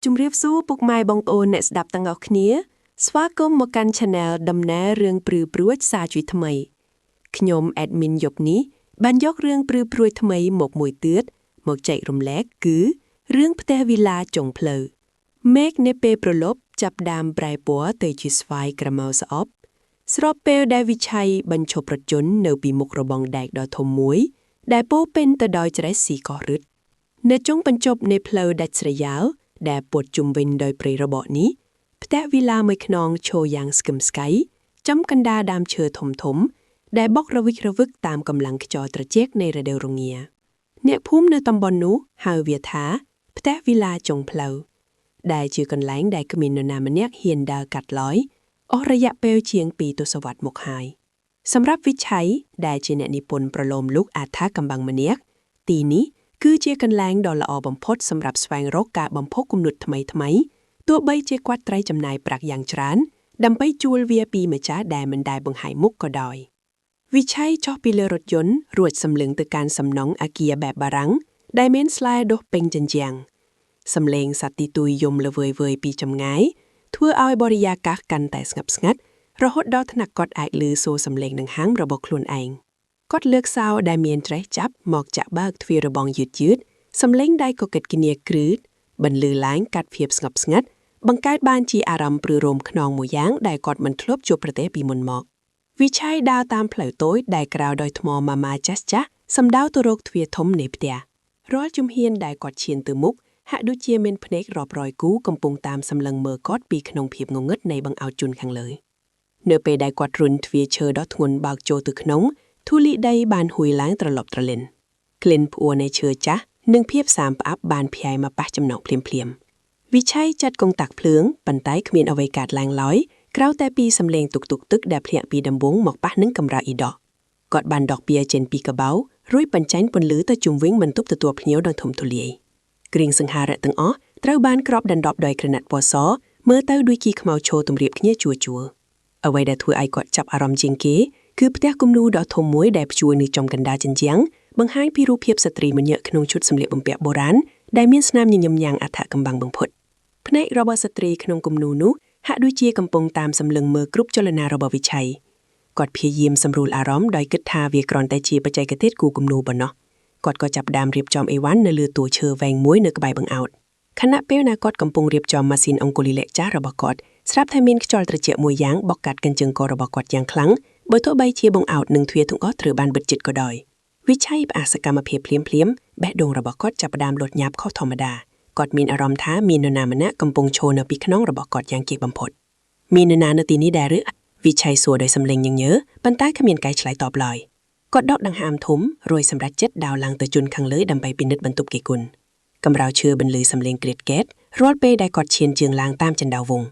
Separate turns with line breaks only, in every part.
ជំរាបសួរពុកម៉ែបងប្អូនអ្នកស្ដាប់ទាំងអស់គ្នាស្វាគមន៍មកកាន់ Channel ដំណើររឿងព្រឺព្រួចសារជួយថ្មីខ្ញុំ Admin យប់នេះបានយករឿងព្រឺព្រួយថ្មីមកមួយទៀតមកចែករំលែកគឺរឿងផ្ទះវីឡាចុងផ្លូវមេឃនៅពេលប្រលប់ចាប់ដាមប្រែពណ៌ទៅជាស្វាយក្រមៅស្អប់ស្របពេលដែលវិឆ័យបញ្ឈប់រថយន្តនៅពីមុខរបងដែកដ៏ធំមួយដែលពោពេញទៅដោយច្រែសស៊ីកោះរឹតនៅចុងបញ្ចប់នៃផ្លូវដាច់ស្រយាលដែលព័ទ្ធជុំវិញដោយព្រៃរបកនេះផ្ទះវីឡាមួយខ្នងឈរយ៉ាងស្កឹមស្កៃចំកណ្ដាលដើមឈើធំធំដែលបក់រវិចរវឹកតាមកម្លាំងខ្យល់ត្រជាក់នៃរដូវរងាអ្នកភូមិនៅតំបន់នោះហៅវាថាផ្ទះវីឡាចុងផ្លូវដែលជាកន្លែងដែលគ្មាននរណាម្នាក់ហ៊ានដើរកាត់ឡើយអស់រយៈពេលជាង2ទសវត្សរ៍មកហើយសម្រាប់វិឆ័យដែលជាអ្នកនិពន្ធប្រឡូមលោកអាថាកំបាំងម្នាក់ទីនេះគឺជាកន្លែងដ៏ល្អបំផុតសម្រាប់ស្វែងរកការបំផុសគំនិតថ្មីៗទោះបីជាគាត់ត្រូវចំណាយប្រាក់យ៉ាងច្រើនដើម្បីជួលវាពីម្ចាស់ដែលមិនដែលបង្ហាញមុខក៏ដោយវិឆ័យចុះពីលើរថយន្តរួចសម្លឹងទៅកាន់សំណង់អគារបែបបារាំងដែលមានស្លែដុះពេញជញ្ជាំងសំឡេងសត្វទីទុយយំល្វើយៗពីចម្ងាយធ្វើឲ្យបរិយាកាសកាន់តែស្ងប់ស្ងាត់រហូតដល់ថ្នាក់គាត់អាចឮសូរសំឡេងដង្ហើមរបស់ខ្លួនឯងគាត់លើកសោដែលមានត្រេះចាប់មកចាក់បើកទ្វាររបងយឺតសំឡេងដៃកកិតគៀក្រឺតបន្លឺឡើងកាត់ភាពស្ងប់ស្ងាត់បង្កើតបានជាអារម្មណ៍ព្រឺរោមខ្នងមួយយ៉ាងដែលគាត់មិនធ្លាប់ជួបប្រទះពីមុនមកវិឆ័យដើរតាមផ្លូវតូចដែលក្រៅដោយថ្មម៉ាម៉ាចាស់សំដៅទៅរកទ្វារធំនៃផ្ទះរាល់ជំហានដែលគាត់ឈានទៅមុខហាក់ដូចជាមានភ្នែករាប់រយគូកំពុងតាមសម្លឹងមើលគាត់ពីក្នុងភាពងងឹតនៃបង្អោតជូនខាងលើនៅពេលដែលគាត់រុញទ្វារឈើដ៏ធ្ងន់បើកចូលទៅក្នុងធូលីដីបានហួយឡើងត្រឡប់ត្រលិនក្លិនផ្អួរនៃឈើចាស់និងភាពសាមផ្អាប់បានភាយមកប៉ះចំណងភ្លាមវិឆ័យចាត់កងតាក់ភ្លើងប៉ុន្តែគ្មានអ្វីកើតឡើងឡើយក្រៅតែពីសំឡេងទុកទឹកដែលភ្លាក់ពីដំបូងមកប៉ះនឹងកម្រាលអ៊ីដោះគាត់បានដកបៀចេញពីកបៅរួចបញ្ចេញពន្លឺទៅជុំវិញបន្ទប់ទទួលភ្ញៀវដ៏ធំទូលាយគ្រឿងសង្ហារៈទាំងអស់ត្រូវបានគ្របដណ្ដប់ដោយក្រណាត់ពណ៌សមើលទៅដូចជាខ្មៅឈរទម្រាបគ្នាជួរអ្វីដែលធ្វើឲ្យគាត់ចាប់អារម្មណ៍ជាងគេគឺផ្ទះគំនូរដ៏ធំមួយដែលព្យួរនៅចំកណ្ដាលជញ្ជាំងបង្ហាញពីរូបភាពស្ត្រីម្នាក់ក្នុងឈុតសម្លៀកបំពាក់បុរាណដែលមានស្នាមញញឹមញាំងអថកំបាំងបំផុតភ្នែករបស់ស្ត្រីក្នុងគំនូរនោះហាក់ដូចជាកំពុងតាមសម្លឹងមើលគ្រប់ចលនារបស់វិឆ័យគាត់ព្យាយាមសម្រួលអារម្មណ៍ដោយគិតថាវាគ្រាន់តែជាបច្ចេកទេសគូរគំនូរប៉ុណ្ណោះគាត់ក៏ចាប់ផ្ដើមរៀបចំអីវ៉ាន់នៅលើតួឈើវែងមួយនៅក្បែរបង្អោតខណៈពេលណាគាត់កំពុងរៀបចំម៉ាស៊ីនអង្គុលីលេខចាស់របស់គាត់ស្រាប់តែមានខ្យល់ត្រជាក់មួយយ៉ាងបក់កាត់កញ្ជើងករបស់គាត់យ៉ាងខ្លាំងបើទោះបីជាបង្អោតនិងទ្វារទាំងអស់ត្រូវបានបិទជិតក៏ដោយវិឆ័យផ្អាកសកម្មភាពភ្លាមបេះដូងរបស់គាត់ចាប់ផ្ដើមលត់ញាប់ខុសធម្មតាគាត់មានអារម្មណ៍ថាមាននរណាម្នាក់កំពុងឈរនៅពីខ្នងរបស់គាត់យ៉ាងគៀកបំផុតមាននរណានៅទីនេះដែរឬវិឆ័យសួរដោយសំឡេងញញើប៉ុន្តែគ្មានកាយឆ្លើយតបឡើយគាត់ដកដង្ហើមធំរួចសម្រេចចិត្តដើរឡើងទៅជន់ខាងលើដើម្បីពិនិត្យបន្ទប់គេគុណកម្រៅឈើបន្លឺសំឡេងក្រៀតកែតរាល់ពេលដែលគាត់ឈានជើងឡើងតាមចន្ទៅវង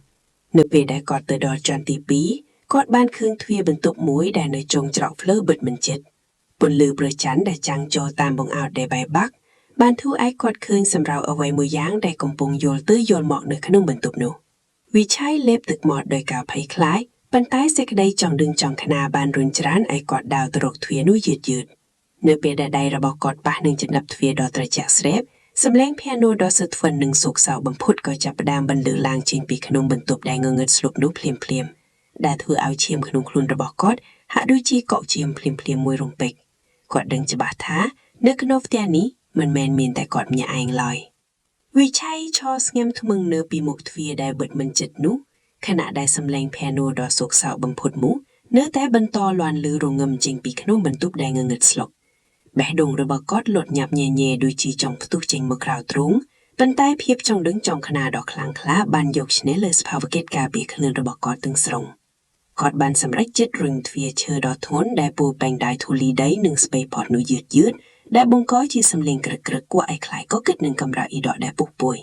នៅពេលដែលគាត់ទៅដល់ជាន់ទី2គាត់បានឃើញទ្វារបន្ទប់មួយដែលនៅចុងច្រកផ្លូវបិទមិនជិតពន្លឺព្រះច័ន្ទដែលចាំងចូលតាមបង្អោតដែលបែកបាក់បានធ្វើឲ្យគាត់ឃើញសម្រៅអ្វីមួយយ៉ាងដែលកំពុងយល់ទៅយល់មកនៅក្នុងបន្ទប់នោះវិឆ័យលេបទឹកមាត់ដោយការភ័យខ្លាចប៉ុន្តែសេចក្តីចង់ដឹងចង់ខ្នាបានរុញច្រានឲ្យគាត់ដើរទៅរកទ្វារនោះយឺតនៅពេលដែលដៃរបស់គាត់ប៉ះនឹងចន្ទប់ទ្វារដ៏ត្រជាក់ស្រេបសំឡេងភីយ៉ាណូដ៏ស្អិតខ្វិននិងសោកសៅបំផុតក៏ចាប់ផ្ដើមបន្លឺឡើងចេញពីក្នុងបន្ទប់ដែលងងឹតស្លុបនោះភ្លាមដែលធ្វើឲ្យឈាមក្នុងខ្លួនរបស់គាត់ហាក់ដូចជាកក់ឈាមភ្លាមមួយរំពេចគាត់ដឹងច្បាស់ថានៅក្នុងផ្ទះនេះមិនមែនមានតែគាត់ម្នាក់ឯងឡើយវិឆ័យឈរស្ងៀមធ្មឹងនៅពីមុខទ្វារដែលបិទមិនជិតនោះខណៈដែលសំឡេងភីយ៉ាណូដ៏សោកសៅបំផុតនោះនៅតែបន្តលាន់ឮរងឹមចេញពីក្នុងបន្ទប់ដែលងងឹតស្លុបបេះដូងរបស់គាត់លត់ញាប់ញញែដូចជាចង់ផ្ទុះចេញមកក្រៅទ្រូងប៉ុន្តែភាពចង់ដឹងចង់ខ្នាដ៏ខ្លាំងក្លាបានយកឈ្នះលើសភាវកិច្ចការពារខ្លួនរបស់គាត់ទាំងស្រុងគាត់បានសម្រេចចិត្តរុញទ្វារឈើដ៏ធ្ងន់ដែលពោពេញដោយធូលីដីនិងស្ពៃផតនោះយឺតដែលបង្កជាសំឡេងក្រឹកគួរឲ្យខ្លាចក៏គិតនឹងកម្រាលអ៊ីដកដែលពុះពុយ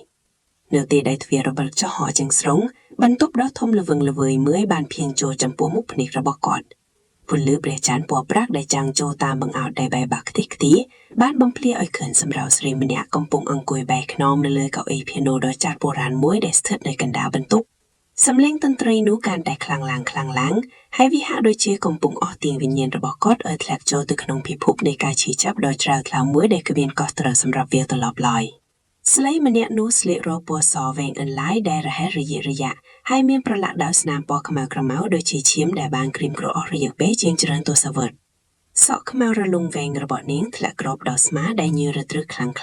នៅពេលដែលទ្វាររបើកចុះហោចឹងស្រុងបន្ទប់ដ៏ធំល្វឹងល្វើយមើលបានភៀងចូលចំពោះមុខភ្នែករបស់គាត់ពន្លឺព្រះច័ន្ទពណ៌ប្រាក់ដែលចាំងចូលតាមបង្អោតដែលបែកបាក់ខ្ទេចខ្ទីបានបំភ្លៀឲ្យឃើញសម្រៅស្រីម្នាក់កំពុងអង្គុយបែរខ្នងនៅលើកៅអីភីយ៉ាណូដ៏ចាស់បុរាណមួយដែលស្ថិតនៅកណ្ដាលបន្ទប់សំឡេងតន្ត្រីនោះកាន់តែខ្លាំងឡើងហើយវាហាក់ដូចជាកំពុងអស់ទាញវិញ្ញាណរបស់គាត់ឲ្យធ្លាក់ចូលទៅក្នុងពិភពនៃការឈឺចាប់ដ៏ជ្រៅថ្លាមួយដែលគ្មានកោះត្រូវសម្រាប់វាត្រឡប់ឡើយ ស្លេម្នាក់នោះស្លៀករ៉ូពណ៌សវែងអន្លាយដែលរហែករយៈរយៈហើយមានប្រឡាក់ដោយស្នាមពណ៌ខ្មៅក្រមៅដូចជាឈាមដែលបានក្រៀមក្រអូសរយៈពេលជាងច្រើនទសវត្សរ៍សក់ខ្មៅរលុងវែងរបស់នាងធ្លាក់គ្របដល់ស្មាដែលញើរត្រឹកខ្លាំងៗ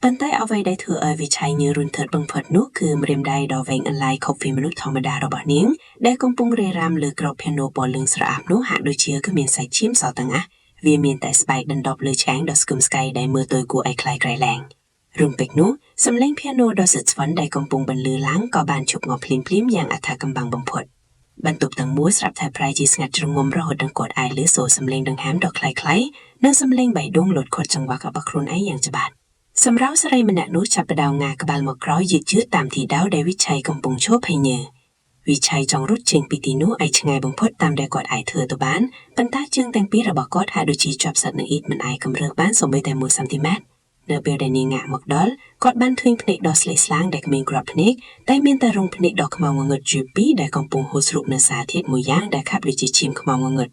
ប៉ុន្តែអ្វីដែលធ្វើឲ្យវិឆ័យញើរន្ធត់បំផុតនោះគឺម្រាមដៃដ៏វែងអន្លាយខុបពីមនុស្សធម្មតារបស់នាងដែលកំពុងរេរ៉ាំលើក្របភៀណូពណ៌លឿងស្រអាប់នោះហាក់ដូចជាគ្មានសាច់ឈាមសទាំងអស់វាមានតែស្បែកដណ្ដប់លើឆ្កាងដ៏ស្គមស្កៃដែលមើលទៅគួរឲ្យខ្លាចក្រៃលែងរួមពេកនោះសំឡេងភៀណូដ៏ស្វិតដែលកំពុងបន្លឺឡើងក៏បានជប់ងាប់ភ្លាមៗយ៉ាងអថាកំបាំងបំផុតបន្ទប់ទាំងមូលស្រាប់តែប្រែជាស្ងាត់ជ្រងំរហូតដល់គាត់អាចឮសូរសំឡេងដង្ហើមដ៏ខ្លីៗនិងសំឡេងបេះដូងលូតខាត់ចង្វាក់របស់ខ្លួនឯងយ៉ាងច្បាស់សម្រាប់ស្រីម្នាក់នោះចាប់ផ្ដើមងាកក្បាលមកក្រោយយឺតៗតាមទីដៅដែលវិឆ័យកំពុងឈប់ហើយញើវិឆ័យចង់រត់ចេញពីទីនោះឲ្យឆ្ងាយបំផុតតាមដែលគាត់អាចធ្វើទៅបានប៉ុន្តែជើងទាំងពីររបស់គាត់ហាក់ដូចជាជាប់ស្ថិតនឹងអ៊ីតមិនអាចគម្រើសបានសូម្បីតែ1សង់ទីម៉ែត្រនៅពេលដែលនាងងាកមកដល់គាត់បានឃើញភ្នែកដ៏ស្លេកស្លាំងដែលគ្មានគ្រាប់ភ្នែកតែមានតែរងភ្នែកដ៏ខ្មៅងងឹតជាពីរដែលកំពុងហូរស្រូបនៅសារធាតុមួយយ៉ាងដែលខាប់ដូចជាឈាមខ្មៅងងឹត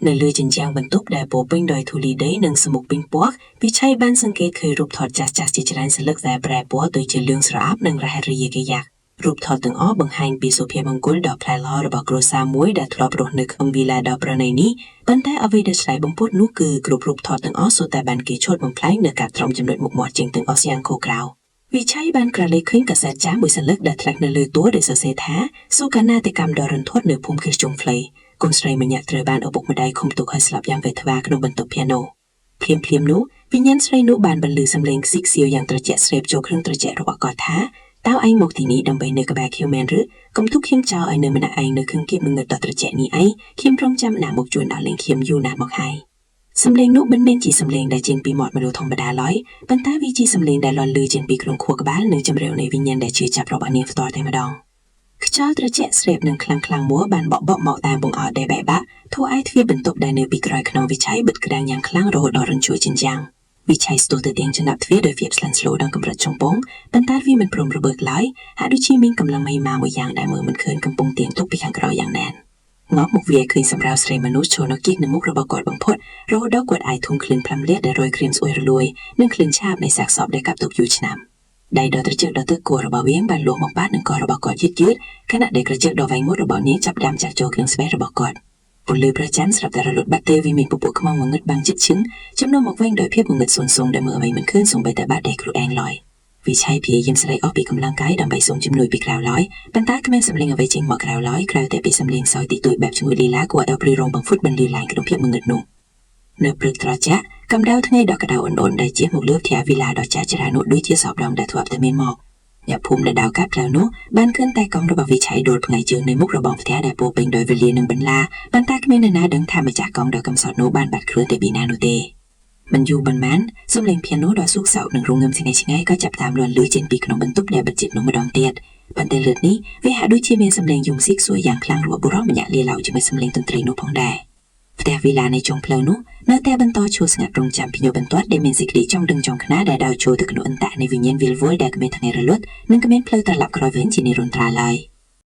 នៅលើជញ្ជាំងបន្ទប់ដែលពោពេញដោយធូលីដីនិងស្មុកពេញពណ៌វិឆ័យបានសង្កេតឃើញរូបថតចាស់ៗជាច្រើនសន្លឹកដែលប្រែពណ៌ទៅជាលឿងស្រអាប់និងរហែករយៈកយ៉ាក់រូបថតទាំងអស់បង្ហាញពីសុភមង្គលដ៏ប្លែកល្អរបស់គ្រួសារមួយដែលធ្លាប់រស់នៅក្នុងវីឡាដ៏ប្រណីនេះប៉ុន្តែអ្វីដែលឆ្លៃបំផុតនោះគឺគ្រប់រូបថតទាំងអស់សុទ្ធតែបានគេឈុតបំផ្លាញនៅកាត់ត្រង់ចំណុចមុខមាត់ជាងទាំងអស់យ៉ាងខុសក្រៅវិឆ័យបានក្រឡេកឃើញកាសែតចាស់មួយសន្លឹកដែលធ្លាក់នៅលើទួលដែលសរសេរថាសុខនាតិកម្មដ៏រន្ធត់នៅភូមិខេត្តជុំផ្លៃកូនស្រីម្នាក់ត្រូវបានឪពុកម្ដាយឃុំទុកឲ្យស្លាប់យ៉ាងវេទនាក្នុងបន្ទប់ភៀណូភ្លាមនោះវិញ្ញាណស្រីនោះបានបន្លឺសំឡេងខ្ស៊ីកសៀវយ៉ាងត្រជាក់ស្រេបចូលគ្រឿងត្រជាក់របស់គាត់ថាតើឯងមកទីនេះដើម្បីនៅក្បែរខ្ញុំមែនឬកុំទុកខ្ញុំចោលឲ្យនៅម្នាក់ឯងនៅក្នុងគៀបងឹតដ៏ត្រជាក់នេះឯងខ្ញុំរងចាំណាស់មកជួយដល់លេងខ្ញុំយូរណាស់មកហើយសំឡេងនោះមិនមែនជាសំឡេងដែលចេញពីមាត់មនុស្សធម្មតាឡើយប៉ុន្តែវាជាសំឡេងដែលលាន់ឮចេញពីក្នុងខួរក្បាលនិងជម្រាវនៃវិញ្ញាណដែលជឿចាប់របស់នាងផ្ទាល់តែម្ដងខ្យល់ត្រជាក់ស្រេបនិងខ្លាំងមួបានបក់មកតាមបង្អត់ដែលបែកបាក់ធ្វើឲ្យទ្វារបន្ទប់ដែលនៅពីក្រោយខ្នងវិឆ័យបិទក្រាំងយ៉ាងខ្លាំងរហូតដល់រញ្ជួយជញ្ជាំងវិឆ័យស្ទុះទៅទាំងចំណាប់ទ្វារដោយភាពស្លន់ស្លោដល់កម្រិតចុងពងប៉ុន្តែវាមិនព្រមរបឺតឡើយហាក់ដូចជាមានកម្លាំងមហិមាមួយយ៉ាងដែលមើលមិនឃើញកំពុងទាញទុកពីខាងក្រោយយ៉ាងណែនងាប់មកវាឃើញសម្រាប់ស្រីមនុស្សឈរនៅគៀកនៅមុខរបស់គាត់បំផុតរហូតដល់គាត់អាចធុំក្លិនផ្លាំលាតដែលរយក្រៀមស្អុយរលួយនិងក្លិនឆាបនៃសាកសពដែលកាប់ទុកយូរឆ្នាំដៃដ៏ត្រជាក់ដ៏ទឹកគួររបស់វាបានលួសមកបាត់នឹងករបស់គាត់យឺតខណៈដែលក្រជើកដ៏វែងមុតរបស់នាងចាប់ផ្ដើមចាក់ចូលក្នុងស្បែករបស់គាត់ពន្លឺព្រះច័ន្ទស្រាប់តែរលត់បាត់ទៅវាមានពពួកខ្មៅងងឹតបាំងជិតឈឹងចំនួនមកវិញដោយភាពងងឹតស៊ុនដែលមើលអ្វីមិនឃើញសូម្បីតែបាត់ដែលខ្លួនឯងឡើយវិឆ័យព្យាយាមស្រែកអស់ពីកម្លាំងកាយដើម្បីសូមជំនួយពីក្រៅឡើយប៉ុន្តែគ្មានសំឡេងអ្វីចេញមកក្រៅឡើយក្រៅតែពីសំឡេងសោយទីទួយបែបជាមួយលីឡាគួរឲ្យព្រួយរំបង្ហ្វុតបន្លឺឡើងក្នុងភាពងងឹតនោះនៅព្រឹកត្រជាក់កម្ដៅថ្ងៃដ៏ក្តៅអណ្ដូនដែលជះមកលើផ្ទះវីឡាដ៏ចាស់ច្រើននោះដូចជាសពដងដែលធ្លាប់តែមានមកអ្នកភូមិដែលដៅកាត់ផ្លូវនោះបានឃើញតែកង់របស់វិឆ័យដួលផ្នែកជើងនៅមុខរបងផ្ទះដែលពោពេញដោយវេលានិងបន្លាប៉ុន្តែគ្មាននរណាដឹងថាម្ចាស់កង់ដ៏កំសត់នោះបានបាត់ខ្លួនទៅពីណានោះទេមិនយូរប៉ុន្មានសំឡេងភៀណូដ៏ស៊ូកសោកនិងរងងឹមឆ្ងាយក៏ចាប់តាមលាន់ឮចេញពីក្នុងបន្ទប់ដែលបិទជិតនោះម្ដងទៀតប៉ុន្តែលើកនេះវាហាក់ដូចជាមានសំឡេងយំស៊ីកសួរយ៉ាងខ្លាំងរបស់បុរសម្នាក់លាឡោជាមួយសំឡេងតន្ត្រីនោះផងដែរផ្ទះវីឡានៃចុងផ្លូវនោះនៅតែបន្តឈរស្ងាត់រងចាំភ្ញៀវបន្ទាត់ដែលមានសេចក្តីចង់ដឹងចង់ខ្នាដែលដើរចូលទៅក្នុងអន្តៈនៃវិញ្ញាណវិលវល់ដែលគ្មានថ្ងៃរលត់និងគ្មានផ្លូវត្រឡប់ក្រោយវិញជានិរន្តរ៍ឡើយ